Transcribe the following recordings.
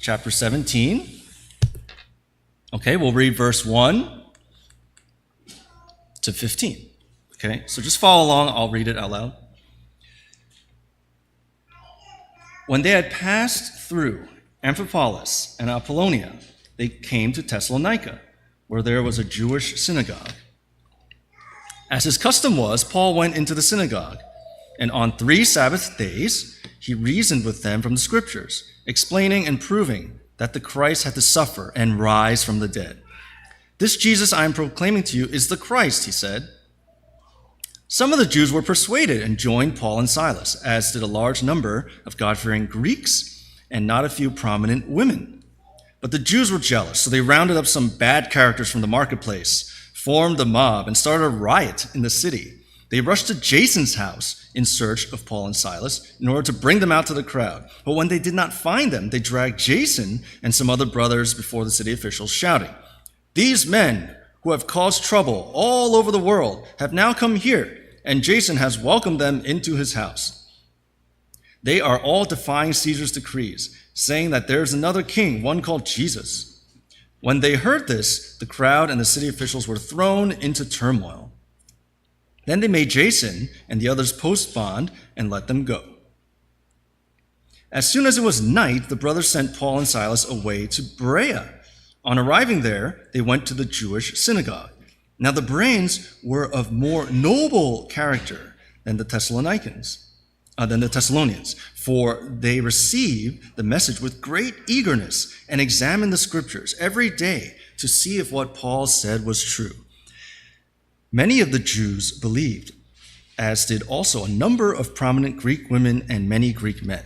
chapter 17. Okay, we'll read verse 1 to 15. Okay, so just follow along. I'll read it out loud. When they had passed through Amphipolis and Apollonia, they came to Thessalonica, where there was a Jewish synagogue. As his custom was, Paul went into the synagogue, and on 3 Sabbath days he reasoned with them from the Scriptures, explaining and proving that the Christ had to suffer and rise from the dead. This Jesus I am proclaiming to you is the Christ, he said. Some of the Jews were persuaded and joined Paul and Silas, as did a large number of God-fearing Greeks and not a few prominent women. But the Jews were jealous, so they rounded up some bad characters from the marketplace, formed a mob, and started a riot in the city. They rushed to Jason's house in search of Paul and Silas in order to bring them out to the crowd. But when they did not find them, they dragged Jason and some other brothers before the city officials, shouting, "These men who have caused trouble all over the world have now come here, and Jason has welcomed them into his house. They are all defying Caesar's decrees, saying that there is another king, one called Jesus." When they heard this, the crowd and the city officials were thrown into turmoil. Then they made Jason and the others post bond and let them go. As soon as it was night, the brothers sent Paul and Silas away to Berea. On arriving there, they went to the Jewish synagogue. Now the Bereans were of more noble character than the Thessalonians, for they received the message with great eagerness and examined the Scriptures every day to see if what Paul said was true. Many of the Jews believed, as did also a number of prominent Greek women and many Greek men.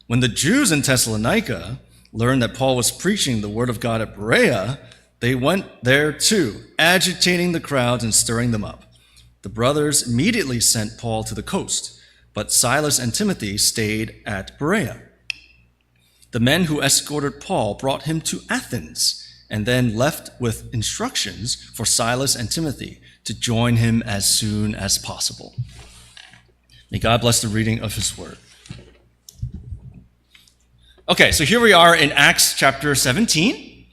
When the Jews in Thessalonica learned that Paul was preaching the word of God at Berea, they went there too, agitating the crowds and stirring them up. The brothers immediately sent Paul to the coast, but Silas and Timothy stayed at Berea. The men who escorted Paul brought him to Athens, and then left with instructions for Silas and Timothy to join him as soon as possible. May God bless the reading of his word. Okay, so here we are in Acts chapter 17.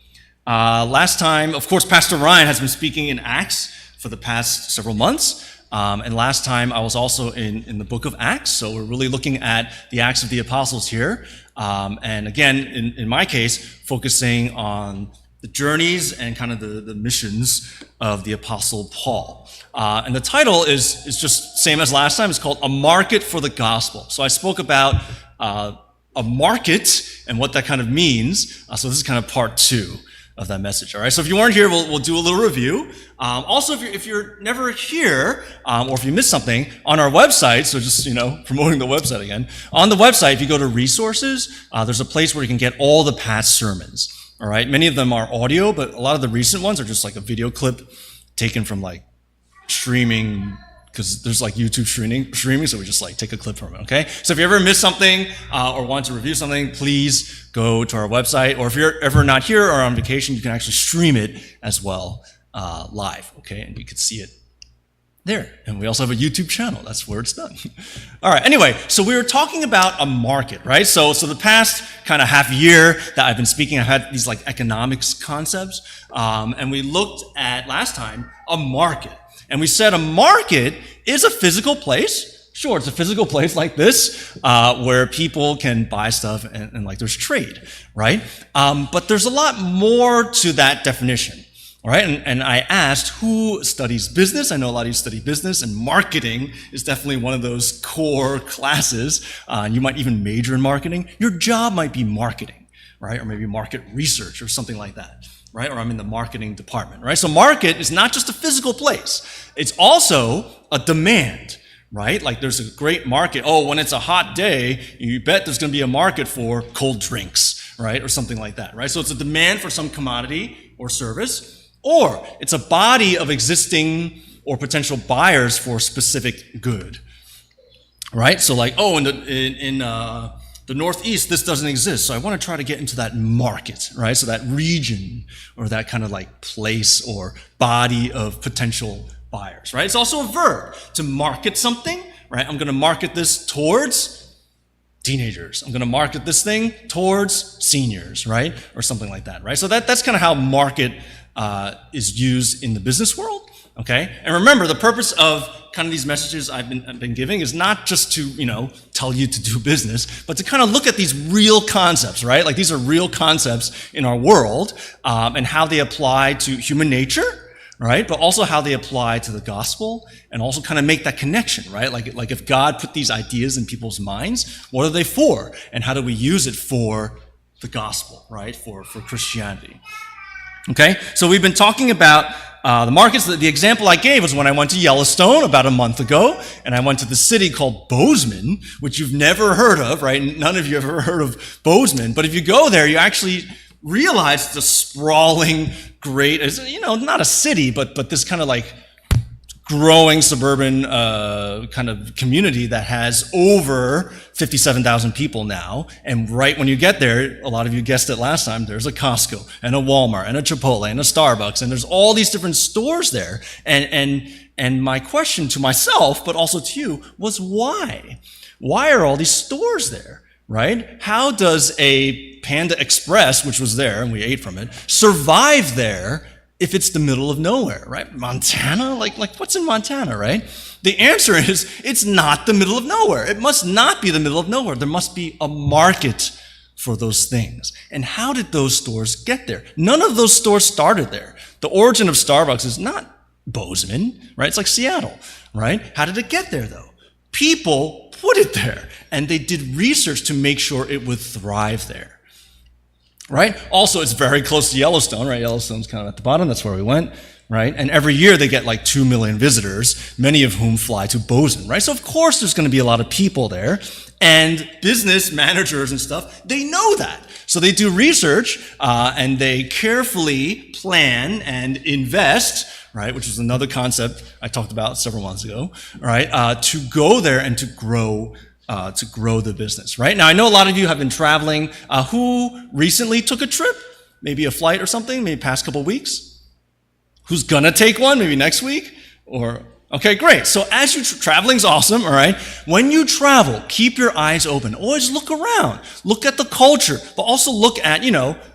Last time, of course, Pastor Ryan has been speaking in Acts for the past several months. And last time I was also in the book of Acts. So we're really looking at the Acts of the Apostles here. And again, in my case, focusing on the journeys and kind of the missions of the Apostle Paul. And the title is just same as last time. It's called A Market for the Gospel. So I spoke about a market and what that kind of means. So this is kind of part 2 of that message. All right. So if you weren't here, we'll do a little review. Also, if you're never here, or if you missed something on our website, so just, promoting the website again. On the website, if you go to resources, there's a place where you can get all the past sermons. All right. Many of them are audio, but a lot of the recent ones are just like a video clip taken from like streaming, because there's like YouTube streaming, so we just like take a clip from it, okay? So if you ever miss something or want to review something, please go to our website. Or if you're ever not here or on vacation, you can actually stream it as well live, okay? And you can see it there. And we also have a YouTube channel. That's where it's done. All right, anyway, so we were talking about a market, right? So the past kind of half year that I've been speaking, I've had these like economics concepts. And we looked at, last time, a market. And we said a market is a physical place. Sure, it's a physical place like this, where people can buy stuff and like there's trade, right? But there's a lot more to that definition, all right? And I asked who studies business. I know a lot of you study business, and marketing is definitely one of those core classes. And you might even major in marketing. Your job might be marketing, right? Or maybe market research or something like that. Right? Or I'm in the marketing department, right? So market is not just a physical place. It's also a demand, right? Like there's a great market. Oh, when it's a hot day, you bet there's going to be a market for cold drinks, right? Or something like that, right? So it's a demand for some commodity or service, or it's a body of existing or potential buyers for a specific good, right? So like, oh, in the Northeast, this doesn't exist, so I want to try to get into that market, right? So that region or that kind of like place or body of potential buyers, right? It's also a verb to market something, right? I'm going to market this towards teenagers. I'm going to market this thing towards seniors, right? Or something like that, right? So that's kind of how market is used in the business world, okay? And remember, the purpose of kind of these messages I've been giving is not just to, tell you to do business, but to kind of look at these real concepts, right? Like these are real concepts in our world and how they apply to human nature, right? But also how they apply to the gospel and also kind of make that connection, right? Like if God put these ideas in people's minds, what are they for? And how do we use it for the gospel, right? For Christianity. Okay? So we've been talking about the markets. The example I gave was when I went to Yellowstone about a month ago, and I went to the city called Bozeman, which you've never heard of, right? None of you have ever heard of Bozeman. But if you go there, you actually realize it's a sprawling, great, not a city, but this kind of like growing suburban kind of community that has over 57,000 people now. And right when you get there, a lot of you guessed it last time, there's a Costco and a Walmart and a Chipotle and a Starbucks, and there's all these different stores there. And my question to myself, but also to you, was why? Why are all these stores there? Right? How does a Panda Express, which was there and we ate from it, survive there if it's the middle of nowhere, right? Montana? Like what's in Montana, right? The answer is it's not the middle of nowhere. It must not be the middle of nowhere. There must be a market for those things. And how did those stores get there? None of those stores started there. The origin of Starbucks is not Bozeman, right? It's like Seattle, right? How did it get there though? People put it there, and they did research to make sure it would thrive there, right? Also, it's very close to Yellowstone, right? Yellowstone's kind of at the bottom. That's where we went, right? And every year they get like 2 million visitors, many of whom fly to Bozeman, right? So of course there's going to be a lot of people there, and business managers and stuff, they know that. So they do research, and they carefully plan and invest, right, which is another concept I talked about several months ago, right, to go there and to grow the business, right? Now, I know a lot of you have been traveling. Who recently took a trip? Maybe a flight or something, maybe past couple weeks? Who's gonna take one, maybe next week? Okay, great. So as you traveling's awesome, all right? When you travel, keep your eyes open. Always look around. Look at the culture, but also look at,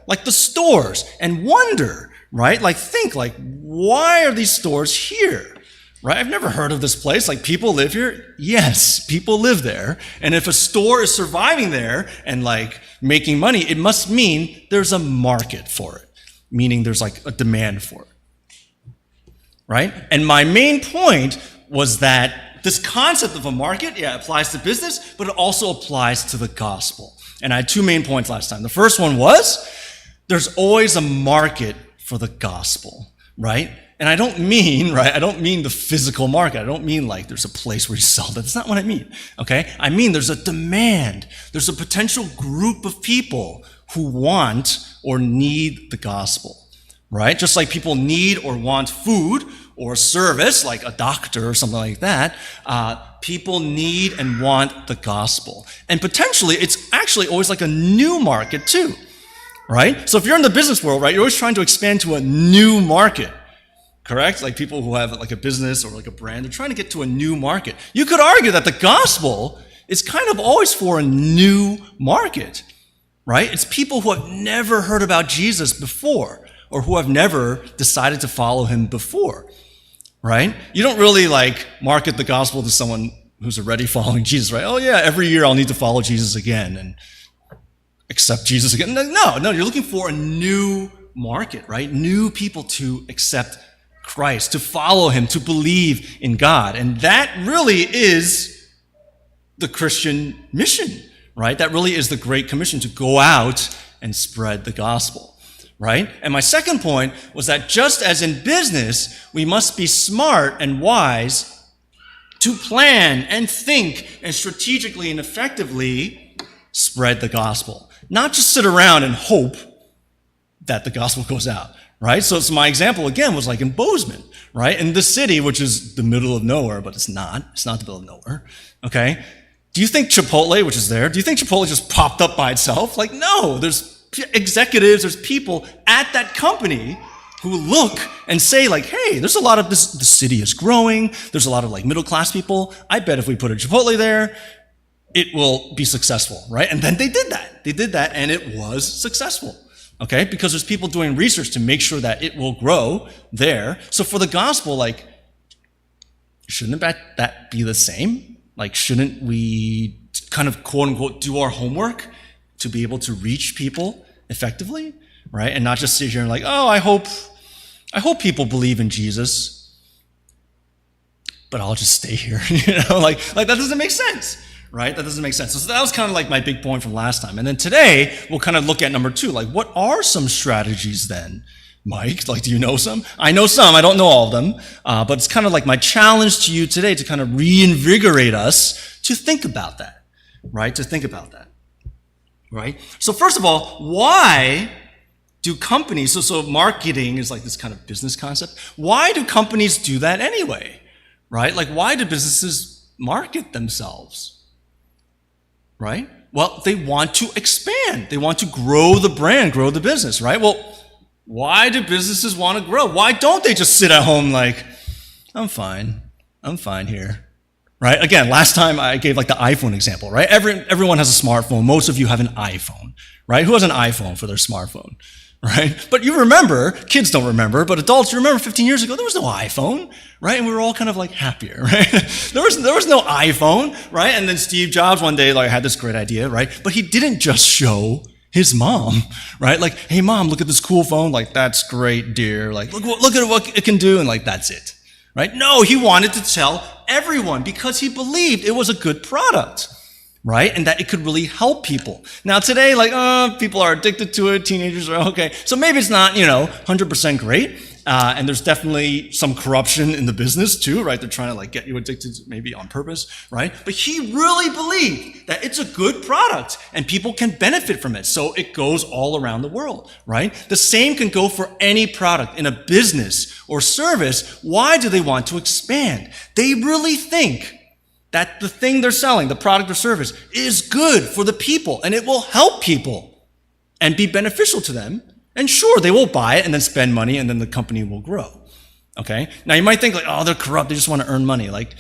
like the stores and wonder, right? Like think, like, why are these stores here? Right? I've never heard of this place. Like, people live here? Yes, people live there. And if a store is surviving there and like making money, it must mean there's a market for it, meaning there's like a demand for it. Right? And my main point was that this concept of a market, applies to business, but it also applies to the gospel. And I had two main points last time. The first one was there's always a market for the gospel, right? And I don't mean the physical market. I don't mean like there's a place where you sell that. That's not what I mean, okay? I mean there's a demand. There's a potential group of people who want or need the gospel, right? Just like people need or want food or service, like a doctor or something like that, people need and want the gospel. And potentially, it's actually always like a new market too, right? So if you're in the business world, right, you're always trying to expand to a new market. Correct? Like people who have like a business or like a brand, they're trying to get to a new market. You could argue that the gospel is kind of always for a new market, right? It's people who have never heard about Jesus before or who have never decided to follow him before, right? You don't really like market the gospel to someone who's already following Jesus, right? Oh yeah, every year I'll need to follow Jesus again and accept Jesus again. No, you're looking for a new market, right? New people to accept Christ, to follow him, to believe in God. And that really is the Christian mission, right? That really is the Great Commission, to go out and spread the gospel, right? And my second point was that just as in business, we must be smart and wise to plan and think and strategically and effectively spread the gospel. Not just sit around and hope that the gospel goes out. Right? So my example again was like in Bozeman, right? In the city, which is the middle of nowhere, but it's not the middle of nowhere. Okay? Do you think Chipotle, which is there, do you think Chipotle just popped up by itself? Like, no, there's executives, there's people at that company who look and say like, hey, there's a lot of this, the city is growing, there's a lot of like middle class people. I bet if we put a Chipotle there, it will be successful, right? And then they did that. They did that, and it was successful, okay? Because there's people doing research to make sure that it will grow there. So for the gospel, like, shouldn't that be the same? Like, shouldn't we kind of, quote unquote, do our homework to be able to reach people effectively, right? And not just sit here and like, oh, I hope people believe in Jesus, but I'll just stay here, like that doesn't make sense, right? That doesn't make sense. So that was kind of like my big point from last time. And then today, we'll kind of look at number 2, like, what are some strategies then, Mike? Like, do you know some? I know some, I don't know all of them, but it's kind of like my challenge to you today to kind of reinvigorate us to think about that, right? To think about that, right? So first of all, why do companies, so marketing is like this kind of business concept. Why do companies do that anyway, right? Like, why do businesses market themselves, right? Well, they want to expand. They want to grow the brand, grow the business, right? Well, why do businesses want to grow? Why don't they just sit at home like, I'm fine here, right? Again, last time I gave like the iPhone example, right? Everyone has a smartphone. Most of you have an iPhone, right? Who has an iPhone for their smartphone? Right? But you remember, kids don't remember, but adults, you remember 15 years ago, there was no iPhone, right? And we were all kind of like happier, right? There was no iPhone, right? And then Steve Jobs one day like had this great idea, right? But he didn't just show his mom, right? Like, hey mom, look at this cool phone. Like, that's great, dear. Like, look at what it can do. And like, that's it, right? No, he wanted to tell everyone because he believed it was a good product, right? And that it could really help people. Now today, like, people are addicted to it. Teenagers are okay. So maybe it's not, 100% great. And there's definitely some corruption in the business too, right? They're trying to like get you addicted maybe on purpose, right? But he really believed that it's a good product and people can benefit from it. So it goes all around the world, right? The same can go for any product in a business or service. Why do they want to expand? They really think that the thing they're selling, the product or service, is good for the people and it will help people and be beneficial to them. And sure, they will buy it and then spend money and then the company will grow. Okay? Now you might think like, oh, they're corrupt, they just want to earn money. Like,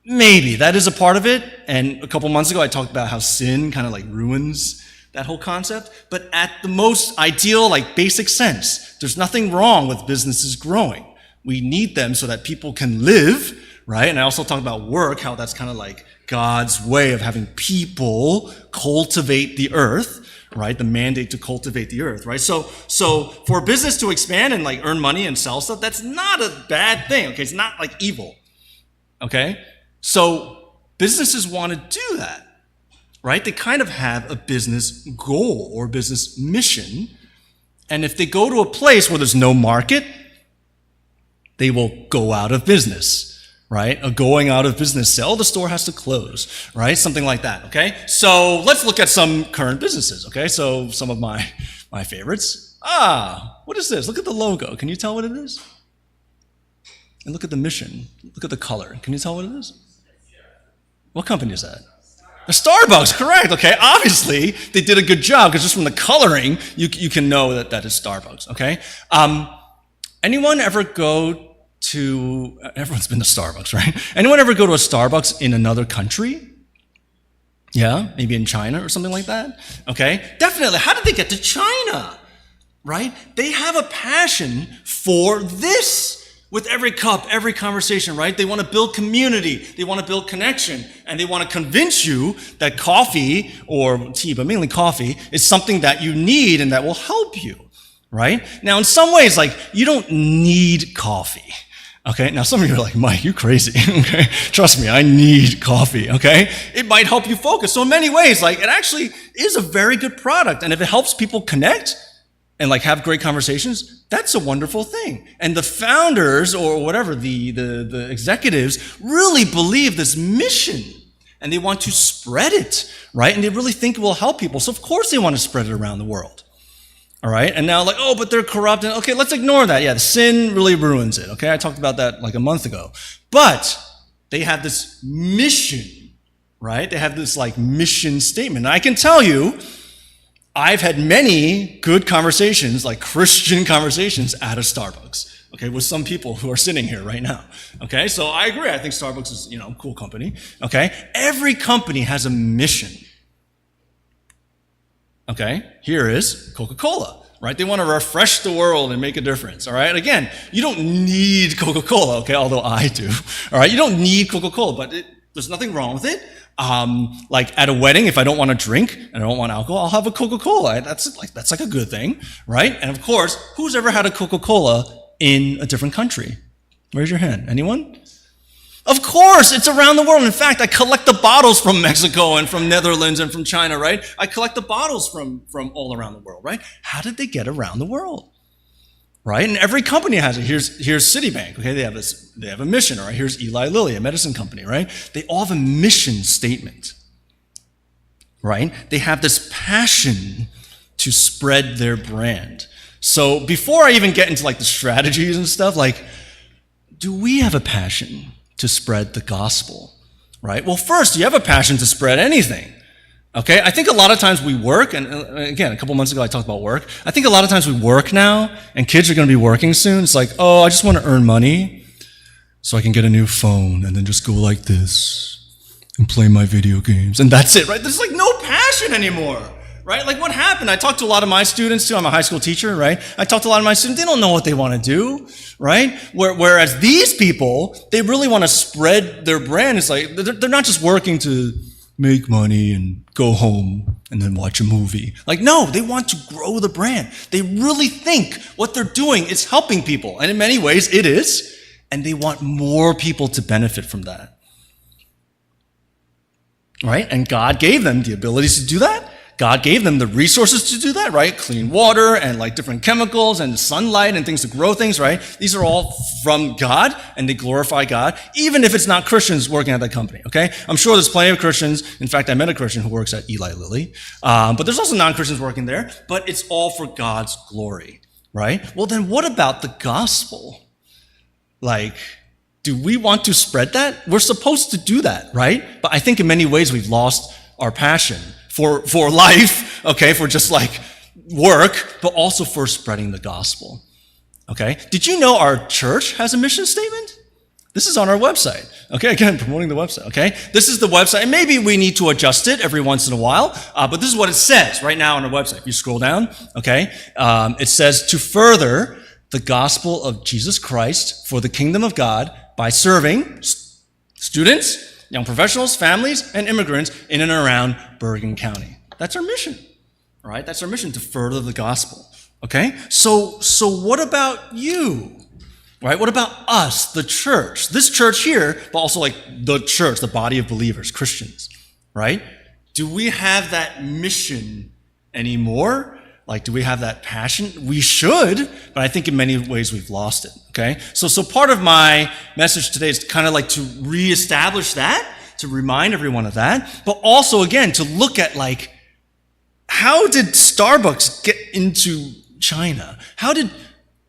maybe that is a part of it. And a couple months ago, I talked about how sin kind of like ruins that whole concept. But at the most ideal, like basic sense, there's nothing wrong with businesses growing. We need them so that people can live, right? And I also talked about work, how that's kind of like God's way of having people cultivate the earth, right? The mandate to cultivate the earth, right? So for business to expand and like earn money and sell stuff, that's not a bad thing, okay? It's not like evil, okay? So businesses want to do that, right? They kind of have a business goal or business mission. And if they go to a place where there's no market, they will go out of business. Right? A going out of business sale, the store has to close, right? Something like that, okay? So let's look at some current businesses, okay? So some of my favorites. What is this? Look at the logo. Can you tell what it is? And look at the mission. Look at the color. Can you tell what it is? What company is that? The Starbucks, correct, okay? Obviously, they did a good job because just from the coloring, you can know that is Starbucks, okay? Anyone ever go to, everyone's been to Starbucks, right? Anyone ever go to a Starbucks in another country? Yeah, maybe in China or something like that? Okay, definitely. How did they get to China? Right? They have a passion for this with every cup, every conversation, right? They want to build community. They want to build connection. And they want to convince you that coffee or tea, but mainly coffee, is something that you need and that will help you, right? Now, in some ways, like, you don't need coffee. Okay, now some of you are like, Mike, you crazy, okay? Trust me, I need coffee, okay? It might help you focus. So in many ways, like, it actually is a very good product. And if it helps people connect and like have great conversations, that's a wonderful thing. And the founders or whatever, the executives really believe this mission and they want to spread it, right? And they really think it will help people. So of course they want to spread it around the world. All right, and now like, oh, but they're corrupt. Okay, let's ignore that. Yeah, the sin really ruins it. Okay, I talked about that like a month ago. But they have this mission, right? They have this like mission statement. And I can tell you, I've had many good conversations, like Christian conversations at a Starbucks. okay, with some people who are sitting here right now. Okay, so I agree. I think Starbucks is, a cool company. Okay, every company has a mission. Okay, here is Coca-Cola. Right? They want to refresh the world and make a difference. All right. Again, you don't need Coca-Cola. Okay. Although I do. All right. You don't need Coca-Cola, but there's nothing wrong with it. Like at a wedding, if I don't want to drink and I don't want alcohol, I'll have a Coca-Cola. That's like a good thing. Right. And of course, who's ever had a Coca-Cola in a different country? Raise your hand. Anyone? Of course, it's around the world. In fact, I collect the bottles from Mexico and from Netherlands and from China, right? I collect the bottles from all around the world, right? How did they get around the world? Right? And every company has it. Here's Citibank, okay? They have a mission, all right? Here's Eli Lilly, a medicine company, right? They all have a mission statement, right? They have this passion to spread their brand. So before I even get into like the strategies and stuff, like, do we have a passion to spread the gospel, right? Well, first, you have a passion to spread anything, okay? I think a lot of times we work, and again, a couple months ago I talked about work. I think a lot of times we work now, and kids are going to be working soon. It's like, oh, I just want to earn money so I can get a new phone and then just go like this and play my video games, and that's it, right? There's like no passion anymore. Right? Like what happened? I talked to a lot of my students too. I'm a high school teacher, right? I talked to a lot of my students. They don't know what they want to do, right? Whereas these people, they really want to spread their brand. It's like, they're not just working to make money and go home and then watch a movie. Like, no, they want to grow the brand. They really think what they're doing is helping people. And in many ways, it is. And they want more people to benefit from that. Right? And God gave them the abilities to do that. God gave them the resources to do that, right? Clean water and like different chemicals and sunlight and things to grow things, right? These are all from God and they glorify God, even if it's not Christians working at that company, okay? I'm sure there's plenty of Christians. In fact, I met a Christian who works at Eli Lilly. But there's also non-Christians working there, but it's all for God's glory, right? Well, then what about the gospel? Like, do we want to spread that? We're supposed to do that, right? But I think in many ways we've lost our passion for life, okay, for just like work, but also for spreading the gospel, okay? Did you know our church has a mission statement? This is on our website, okay? Again, promoting the website, okay? This is the website, and maybe we need to adjust it every once in a while, but this is what it says right now on our website. If you scroll down, okay, it says, to further the gospel of Jesus Christ for the kingdom of God by serving students, young professionals, families, and immigrants in and around Bergen County. That's our mission, all right? That's our mission, to further the gospel, okay? So what about you, right? What about us, the church? This church here, but also like the church, the body of believers, Christians, right? Do we have that mission anymore? Like, do we have that passion? We should, but I think in many ways we've lost it, okay? So part of my message today is kind of like to reestablish that, to remind everyone of that, but also, again, to look at like, how did Starbucks get into China? How did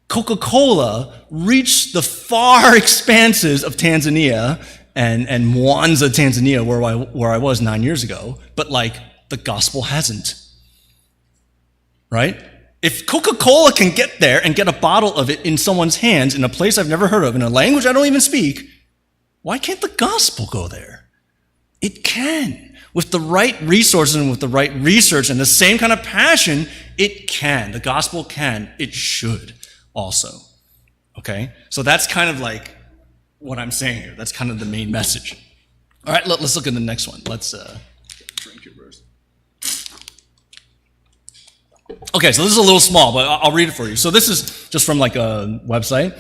Coca-Cola reach the far expanses of Tanzania and Mwanza, Tanzania, where I was 9 years ago, but like the gospel hasn't? Right? If Coca-Cola can get there and get a bottle of it in someone's hands in a place I've never heard of, in a language I don't even speak, why can't the gospel go there? It can. With the right resources and with the right research and the same kind of passion, it can. The gospel can. It should also. Okay? So that's kind of like what I'm saying here. That's kind of the main message. All right, let's look at the next one. Let's drink your verse. Okay, so this is a little small, but I'll read it for you. So this is just from like a website.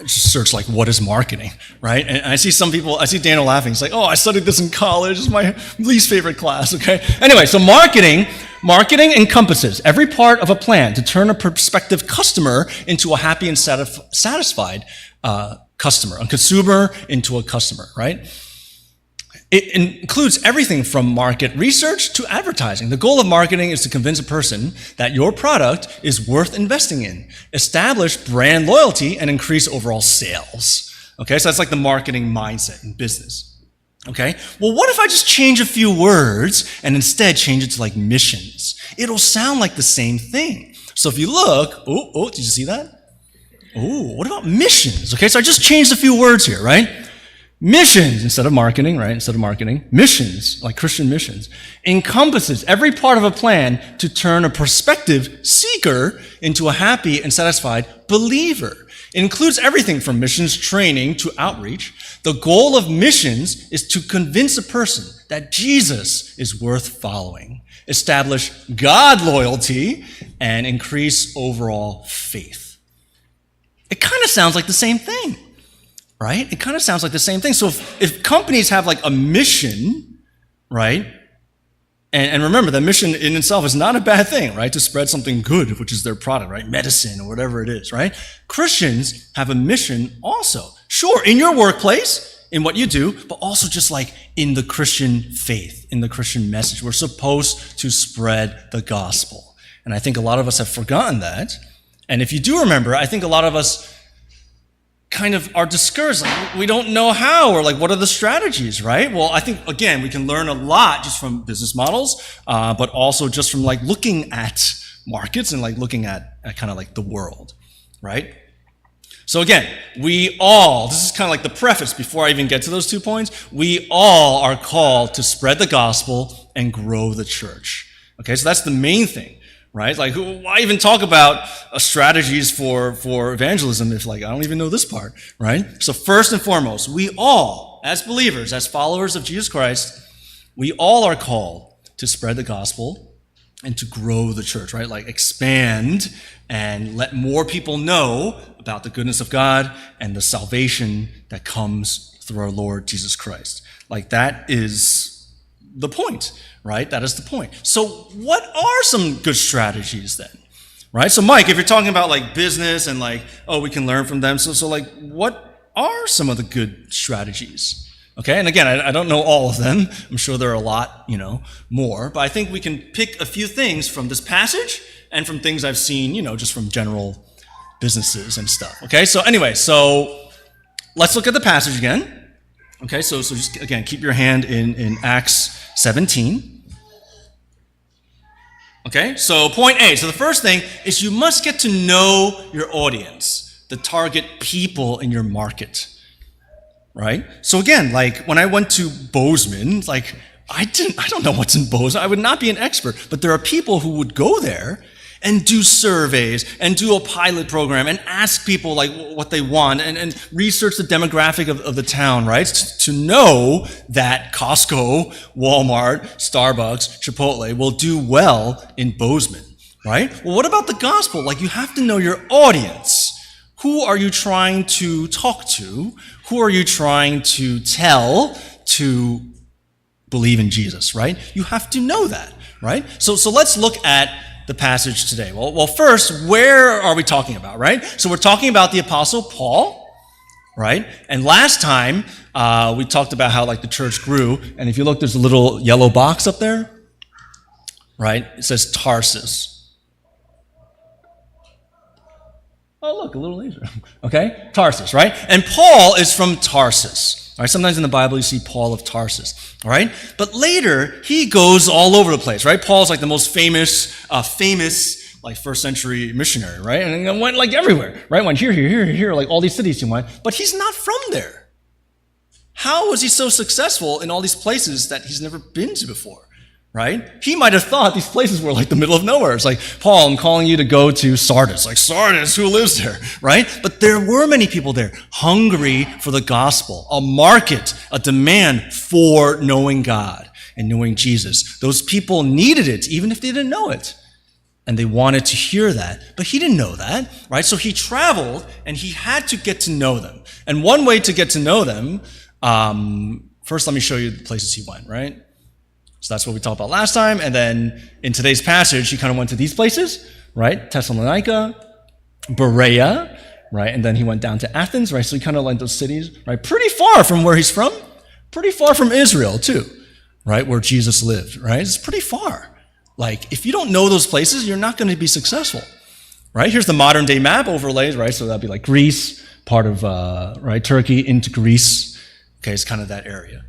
Just search like, what is marketing, right? And I see some people, I see Daniel laughing. He's like, oh, I studied this in college. It's my least favorite class, okay? Anyway, so marketing encompasses every part of a plan to turn a prospective customer into a happy and satisfied customer, a consumer into a customer, right? It includes everything from market research to advertising. The goal of marketing is to convince a person that your product is worth investing in, establish brand loyalty, and increase overall sales. Okay, so that's like the marketing mindset in business. Okay, well, what if I just change a few words and instead change it to like missions? It'll sound like the same thing. So if you look, oh, did you see that? Ooh, what about missions? Okay, so I just changed a few words here, right? Missions, instead of marketing, right? Instead of marketing, missions, like Christian missions, encompasses every part of a plan to turn a prospective seeker into a happy and satisfied believer. It includes everything from missions training to outreach. The goal of missions is to convince a person that Jesus is worth following, establish God loyalty, and increase overall faith. It kind of sounds like the same thing, right? It kind of sounds like the same thing. So if companies have like a mission, right? And remember, that mission in itself is not a bad thing, right? To spread something good, which is their product, right? Medicine or whatever it is, right? Christians have a mission also. Sure, in your workplace, in what you do, but also just like in the Christian faith, in the Christian message. We're supposed to spread the gospel. And I think a lot of us have forgotten that. And if you do remember, I think a lot of us kind of are discouraged. Like, we don't know how, or like, what are the strategies, right? Well, I think, again, we can learn a lot just from business models, but also just from like looking at markets and like looking at kind of like the world, right? So again, this is kind of like the preface before I even get to those 2 points. We all are called to spread the gospel and grow the church. Okay, so that's the main thing. Right? Like, why even talk about strategies for evangelism if, like, I don't even know this part, right? So first and foremost, we all, as believers, as followers of Jesus Christ, we all are called to spread the gospel and to grow the church, right? Like, expand and let more people know about the goodness of God and the salvation that comes through our Lord Jesus Christ. Like, that is the point. Right? That is the point. So what are some good strategies then? Right? So Mike, if you're talking about like business and like, oh, we can learn from them. So like, what are some of the good strategies? Okay. And again, I don't know all of them. I'm sure there are a lot, more, but I think we can pick a few things from this passage and from things I've seen, just from general businesses and stuff. Okay. So anyway, so let's look at the passage again. Okay. So just again, keep your hand in Acts 17. Okay, so point A. So the first thing is you must get to know your audience, the target people in your market, right? So again, like when I went to Bozeman, like I don't know what's in Bozeman. I would not be an expert, but there are people who would go there and do surveys and do a pilot program and ask people like what they want and research the demographic of the town, right? To know that Costco, Walmart, Starbucks, Chipotle will do well in Bozeman, right? Well, what about the gospel? Like, you have to know your audience. Who are you trying to talk to? Who are you trying to tell to believe in Jesus, right? You have to know that, right? So let's look at the passage today. Well, first, where are we talking about, right? So we're talking about the Apostle Paul, right? And last time, we talked about how like the church grew. And if you look, there's a little yellow box up there, right? It says Tarsus. Oh, look, a little laser. Okay, Tarsus, right? And Paul is from Tarsus. All right, sometimes in the Bible you see Paul of Tarsus, all right? But later, he goes all over the place, right? Paul's like the most famous like first century missionary, right? And went like everywhere, right? Went here, like all these cities he went. But he's not from there. How was he so successful in all these places that he's never been to before, right? He might have thought these places were like the middle of nowhere. It's like, Paul, I'm calling you to go to Sardis. Like, Sardis, who lives there, right? But there were many people there hungry for the gospel, a market, a demand for knowing God and knowing Jesus. Those people needed it, even if they didn't know it. And they wanted to hear that. But he didn't know that, right? So he traveled and he had to get to know them. And one way to get to know them, first let me show you the places he went, right? So that's what we talked about last time. And then in today's passage, he kind of went to these places, right? Thessalonica, Berea, right? And then he went down to Athens, right? So he kind of like those cities, right? Pretty far from where he's from. Pretty far from Israel, too, right? Where Jesus lived, right? It's pretty far. Like, if you don't know those places, you're not going to be successful, right? Here's the modern day map overlays, right? So that'd be like Greece, part of, right? Turkey into Greece. Okay, it's kind of that area.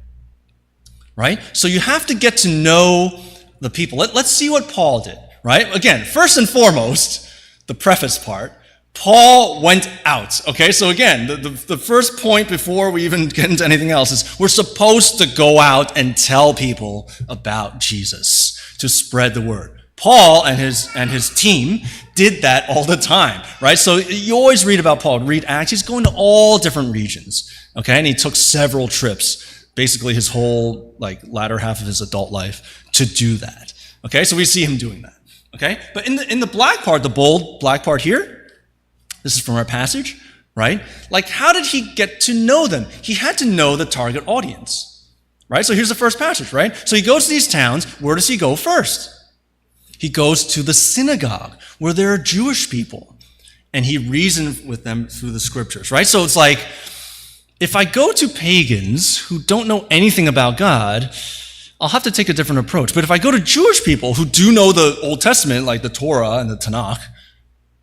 Right? So you have to get to know the people. Let's see what Paul did, right? Again, first and foremost, the preface part, Paul went out. Okay, so again, the first point before we even get into anything else is we're supposed to go out and tell people about Jesus, to spread the word. Paul and his team did that all the time, right? So you always read about Paul, read Acts, he's going to all different regions, okay? And he took several trips, basically his whole latter half of his adult life, to do that, okay? So we see him doing that, okay? But in the black part, the bold black part here, this is from our passage, right? How did he get to know them? He had to know the target audience, right? So here's the first passage, right? So he goes to these towns. Where does he go first? He goes to the synagogue where there are Jewish people, and he reasoned with them through the scriptures, right? So it's like, if I go to pagans who don't know anything about God, I'll have to take a different approach. But if I go to Jewish people who do know the Old Testament, like the Torah and the Tanakh,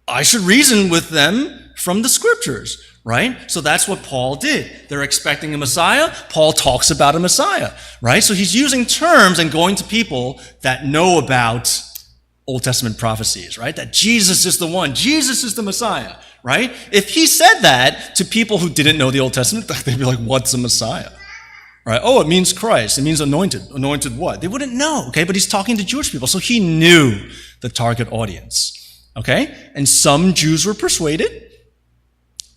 I should reason with them from the scriptures, right? So that's what Paul did. They're expecting a Messiah. Paul talks about a Messiah, right? So he's using terms and going to people that know about Old Testament prophecies, right? That Jesus is the one. Jesus is the Messiah, right? If he said that to people who didn't know the Old Testament, they'd be like, what's a Messiah? Right? Oh, it means Christ. It means anointed. Anointed what? They wouldn't know, okay? But he's talking to Jewish people, so he knew the target audience. Okay? And some Jews were persuaded,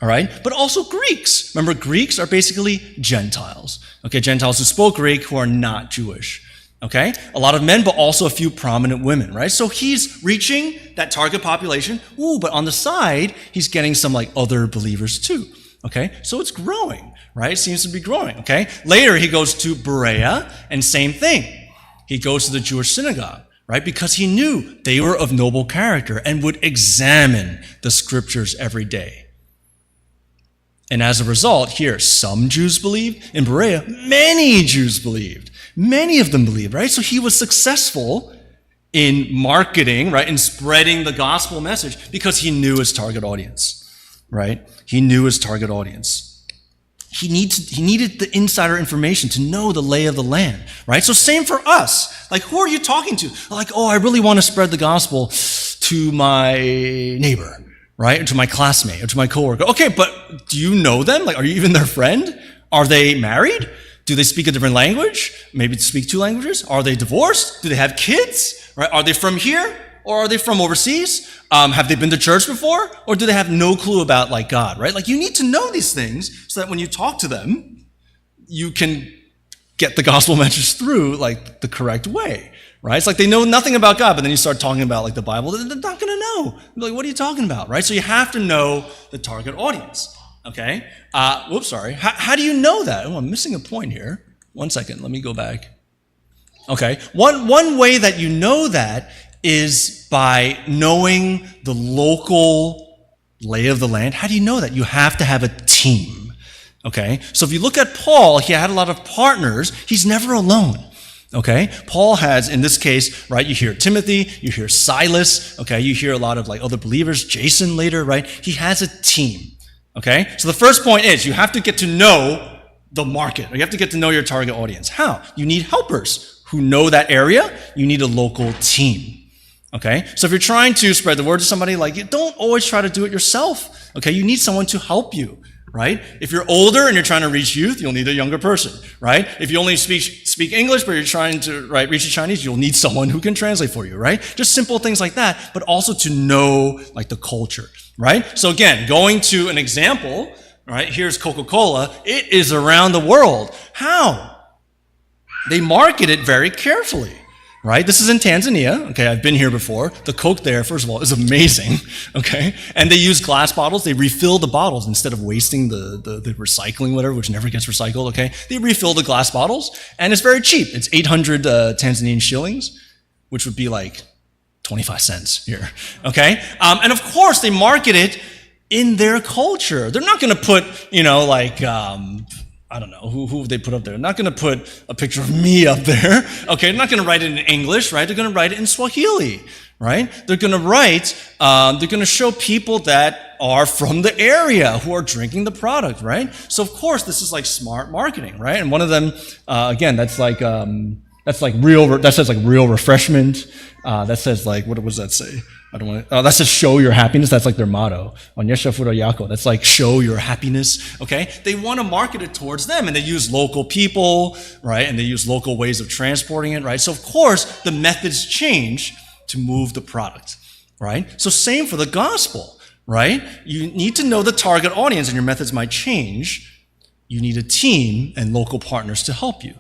all right? But also Greeks. Remember, Greeks are basically Gentiles, okay? Gentiles who spoke Greek who are not Jewish, okay? A lot of men, but also a few prominent women, right? So he's reaching that target population. Ooh, but on the side, he's getting some other believers too, okay? So it's growing, right? It seems to be growing, okay? Later, he goes to Berea, and same thing. He goes to the Jewish synagogue, right? Because he knew they were of noble character and would examine the scriptures every day. And as a result, here, some Jews believed. In Berea, many Jews believed. Many of them believed, right? So he was successful in marketing, right? In spreading the gospel message because he knew his target audience, right? He knew his target audience. He needed the insider information to know the lay of the land, right? So same for us. Who are you talking to? Oh, I really want to spread the gospel to my neighbor, right? Or to my classmate, or to my coworker. Okay, but do you know them? Are you even their friend? Are they married? Do they speak a different language? Maybe speak two languages? Are they divorced? Do they have kids? Right? Are they from here? Or are they from overseas? Have they been to church before? Or do they have no clue about God, right? You need to know these things so that when you talk to them, you can get the gospel message through the correct way, right? It's they know nothing about God, but then you start talking about the Bible, they're not going to know. They're what are you talking about, right? So you have to know the target audience, okay? Sorry. How do you know that? Oh, I'm missing a point here. 1 second, let me go back. Okay, one way that you know that is by knowing the local lay of the land. How do you know that? You have to have a team, okay? So if you look at Paul, he had a lot of partners. He's never alone, okay? Paul has, in this case, right, you hear Timothy, you hear Silas, okay? You hear a lot of other believers, Jason later, right? He has a team, okay? So the first point is you have to get to know the market. You have to get to know your target audience. How? You need helpers who know that area. You need a local team. Okay? So if you're trying to spread the word to somebody, you don't always try to do it yourself. Okay? You need someone to help you, right? If you're older and you're trying to reach youth, you'll need a younger person, right? If you only speak English, but you're trying to reach the Chinese, you'll need someone who can translate for you, right? Just simple things like that, but also to know the culture, right? So again, going to an example, right? Here's Coca-Cola. It is around the world. How? They market it very carefully. Right? This is in Tanzania. Okay, I've been here before. The Coke there, first of all, is amazing. Okay? And they use glass bottles. They refill the bottles instead of wasting the recycling, whatever, which never gets recycled. Okay? They refill the glass bottles, and it's very cheap. It's 800 Tanzanian shillings, which would be 25 cents here. Okay? And of course, they market it in their culture. They're not going to put, I don't know, who they put up there. They're not going to put a picture of me up there. Okay, they're not going to write it in English, right? They're going to write it in Swahili, right? They're going to show people that are from the area who are drinking the product, right? So of course, this is smart marketing, right? And one of them, again, that says real refreshment. That says what does that say? I don't want to, oh, that's just show your happiness. That's like their motto. Onyesha furayako. That's like show your happiness. Okay. They want to market it towards them, and they use local people, right? And they use local ways of transporting it, right? So of course the methods change to move the product, right? So same for the gospel, right? You need to know the target audience, and your methods might change. You need a team and local partners to help you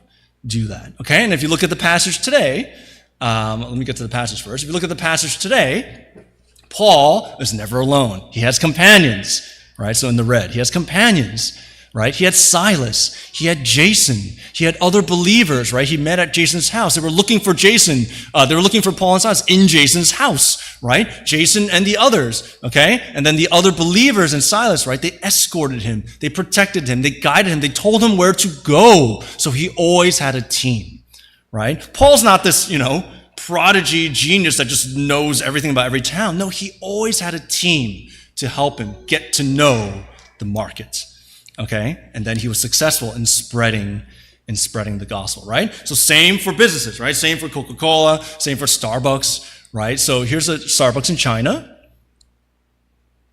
do that. Okay. And if you look at the passage today, let me get to the passage first. If you look at the passage today, Paul is never alone. He has companions, right? So in the red, he has companions, right? He had Silas. He had Jason. He had other believers, right? He met at Jason's house. They were looking for Jason. They were looking for Paul and Silas in Jason's house, right? Jason and the others, okay? And then the other believers and Silas, right? They escorted him. They protected him. They guided him. They told him where to go. So he always had a team. Right? Paul's not this, prodigy genius that just knows everything about every town. No, he always had a team to help him get to know the market. Okay? And then he was successful in spreading the gospel, right? So same for businesses, right? Same for Coca-Cola, same for Starbucks, right? So here's a Starbucks in China.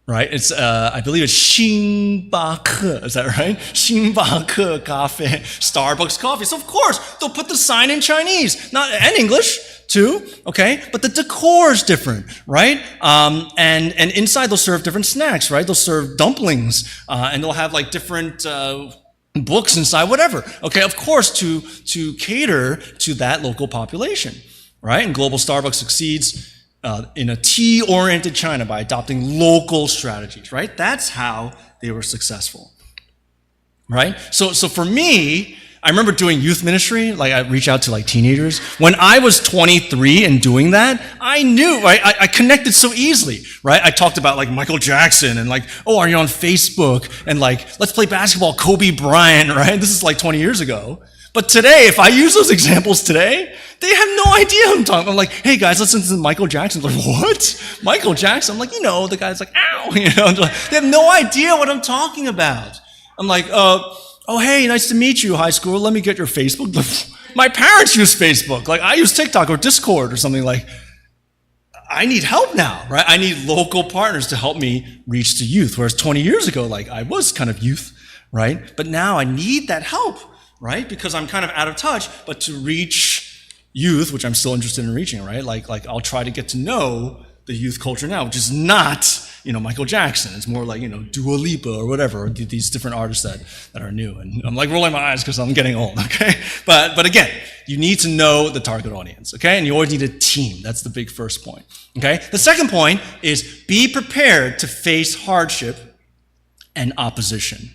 Right? It's, I believe it's 星巴克. Is that right? 星巴克咖啡, Starbucks coffee. So of course, they'll put the sign in Chinese, and English too, okay? But the decor is different, right? And inside they'll serve different snacks, right? They'll serve dumplings, and they'll have like different, books inside, whatever. Okay, of course, to cater to that local population, right? And Global Starbucks succeeds in a tea-oriented China by adopting local strategies, right? That's how they were successful, right? So for me, I remember doing youth ministry, like I reach out to like teenagers. When I was 23 and doing that, I knew, right? I connected so easily, right? I talked about like Michael Jackson and like, oh, are you on Facebook? And like, let's play basketball, Kobe Bryant, right? This is like 20 years ago. But today, if I use those examples today, they have no idea who I'm talking about. I'm like, hey guys, listen to Michael Jackson. They're like, what? Michael Jackson? I'm like, the guy's like, ow. They have no idea what I'm talking about. I'm like, oh, hey, nice to meet you, high school. Let me get your Facebook. My parents use Facebook. Like, I use TikTok or Discord or something. Like, I need help now, right? I need local partners to help me reach the youth. Whereas 20 years ago, like, I was kind of youth, right? But now I need that help, right? Because I'm kind of out of touch. But to reach youth, which I'm still interested in reaching, right? Like I'll try to get to know the youth culture now, which is not, Michael Jackson. It's more like, Dua Lipa or whatever, or these different artists that are new. And I'm like rolling my eyes because I'm getting old, okay? But again, you need to know the target audience, okay? And you always need a team. That's the big first point, okay? The second point is be prepared to face hardship and opposition,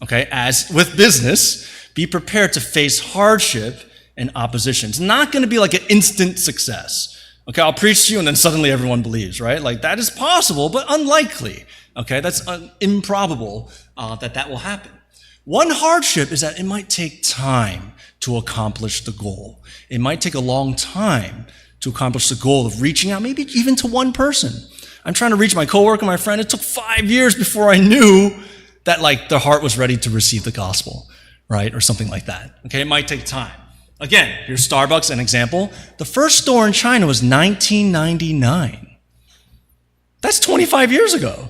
okay? As with business, be prepared to face hardship and opposition. It's not going to be like an instant success. Okay, I'll preach to you and then suddenly everyone believes, right? Like that is possible, but unlikely. Okay, that's improbable that will happen. One hardship is that it might take time to accomplish the goal. It might take a long time to accomplish the goal of reaching out, maybe even to one person. I'm trying to reach my coworker, my friend. It took 5 years before I knew that like their heart was ready to receive the gospel, right? Or something like that. Okay, it might take time. Again, here's Starbucks, an example. The first store in China was 1999. That's 25 years ago.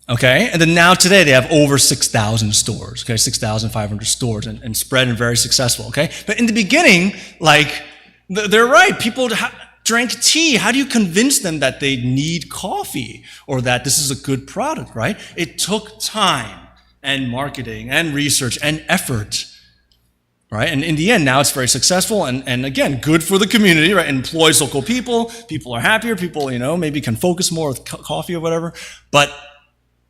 Okay, and then now today they have over 6,000 stores. Okay, 6,500 stores and spread and very successful. Okay, but in the beginning, like they're right. People drank tea. How do you convince them that they need coffee or that this is a good product? Right? It took time and marketing and research and effort. Right? And in the end, now it's very successful and again, good for the community, right? It employs local people. People are happier. People, maybe can focus more with coffee or whatever. But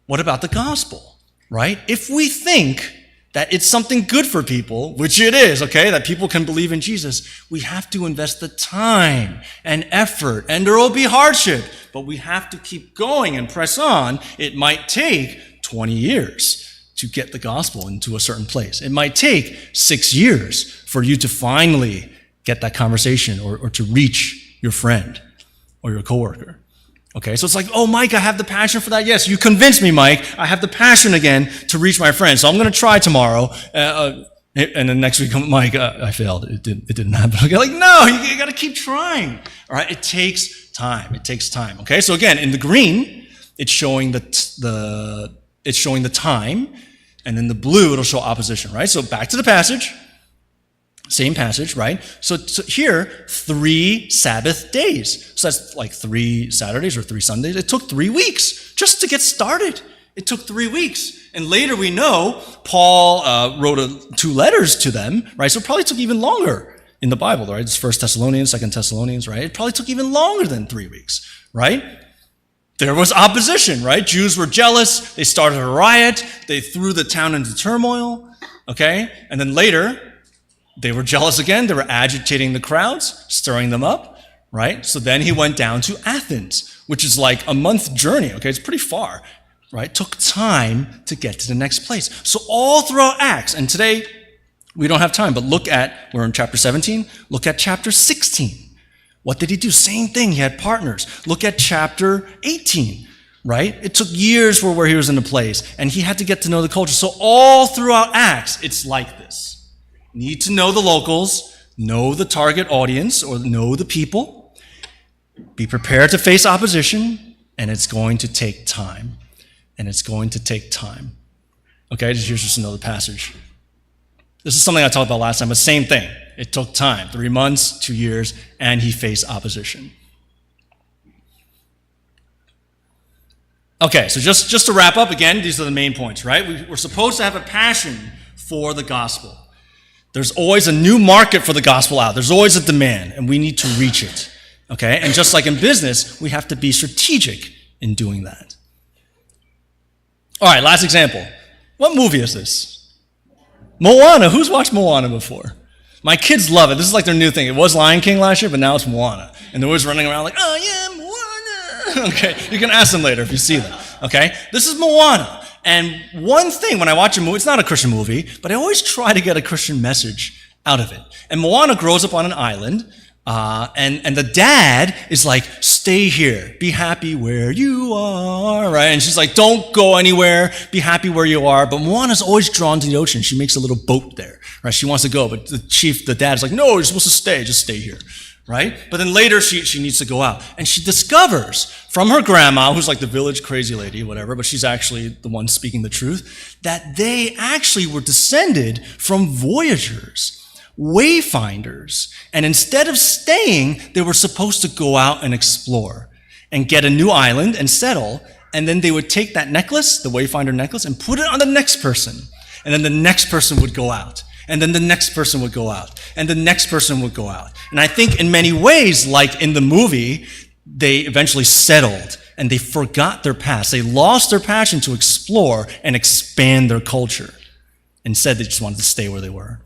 what about the gospel, right? If we think that it's something good for people, which it is, okay, that people can believe in Jesus, we have to invest the time and effort, and there will be hardship, but we have to keep going and press on. It might take 20 years to get the gospel into a certain place. It might take 6 years for you to finally get that conversation or to reach your friend or your coworker. Okay, so it's like, oh, Mike, I have the passion for that. Yes, you convinced me, Mike. I have the passion again to reach my friend. So I'm going to try tomorrow. And then next week, Mike, I failed. It didn't happen. Okay, like, no, you got to keep trying. All right, it takes time. It takes time. Okay, so again, in the green, it's showing it's showing the time, and then the blue, it'll show opposition, right? So back to the passage, same passage, right? So here, 3 Sabbath days. So that's like 3 Saturdays or 3 Sundays. It took 3 weeks just to get started. It took 3 weeks. And later we know Paul wrote 2 letters to them, right? So it probably took even longer in the Bible, right? It's 1 Thessalonians, 2 Thessalonians, right? It probably took even longer than 3 weeks, right? There was opposition, right? Jews were jealous. They started a riot. They threw the town into turmoil, okay? And then later, they were jealous again. They were agitating the crowds, stirring them up, right? So then he went down to Athens, which is like a month journey, okay? It's pretty far. Right? Took time to get to the next place. So all throughout Acts, and today we don't have time, but we're in chapter 17, look at chapter 16. What did he do? Same thing. He had partners. Look at chapter 18, right? It took years for where he was in the place, and he had to get to know the culture. So all throughout Acts, it's like this. Need to know the locals, know the target audience, or know the people. Be prepared to face opposition, and it's going to take time. And it's going to take time. Okay, here's just another passage. This is something I talked about last time, but same thing. It took time, 3 months, 2 years, and he faced opposition. Okay, so just to wrap up, again, these are the main points, right? We're supposed to have a passion for the gospel. There's always a new market for the gospel out. There's always a demand, and we need to reach it. Okay, and just like in business, we have to be strategic in doing that. All right, last example. What movie is this? Moana. Who's watched Moana before? My kids love it. This is like their new thing. It was Lion King last year, but now it's Moana. And they're always running around like, oh yeah, Moana. Okay, you can ask them later if you see them. Okay, this is Moana. And one thing when I watch a movie, it's not a Christian movie, but I always try to get a Christian message out of it. And Moana grows up on an island. And the dad is like, stay here, be happy where you are, right? And she's like, don't go anywhere, be happy where you are. But Moana's always drawn to the ocean. She makes a little boat there, right? She wants to go, but the dad is like, no, you're supposed to stay, just stay here, right? But then later she needs to go out. And she discovers from her grandma, who's like the village crazy lady, whatever, but she's actually the one speaking the truth, that they actually were descended from voyagers, wayfinders, and instead of staying, they were supposed to go out and explore and get a new island and settle, and then they would take that necklace, the wayfinder necklace, and put it on the next person, and then the next person would go out, and then the next person would go out, and the next person would go out. And I think in many ways, like in the movie, they eventually settled, and they forgot their past. They lost their passion to explore and expand their culture. Instead, they just wanted to stay where they were.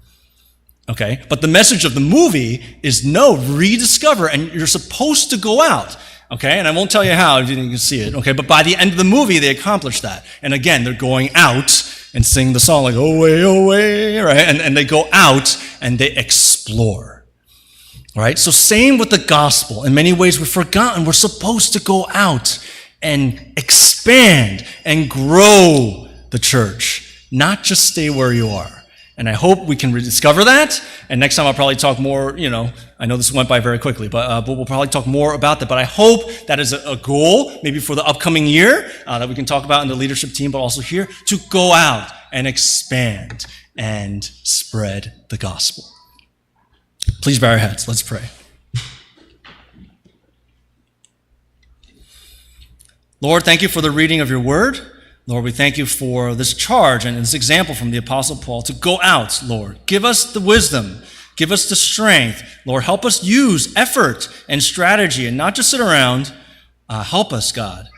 Okay, but the message of the movie is no, rediscover, and you're supposed to go out. Okay, and I won't tell you how if you didn't see it. Okay, but by the end of the movie, they accomplish that. And again, they're going out and sing the song like, oh way, right? And they go out and they explore. All right, so same with the gospel. In many ways, we've forgotten we're supposed to go out and expand and grow the church, not just stay where you are. And I hope we can rediscover that. And next time I'll probably talk more, I know this went by very quickly, but we'll probably talk more about that. But I hope that is a goal, maybe for the upcoming year, that we can talk about in the leadership team, but also here, to go out and expand and spread the gospel. Please bow your heads. Let's pray. Lord, thank you for the reading of your word. Lord, we thank you for this charge and this example from the Apostle Paul to go out, Lord. Give us the wisdom. Give us the strength. Lord, help us use effort and strategy and not just sit around. Help us, God,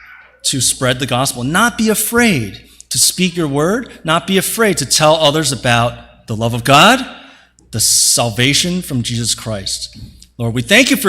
to spread the gospel. Not be afraid to speak your word. Not be afraid to tell others about the love of God, the salvation from Jesus Christ. Lord, we thank you for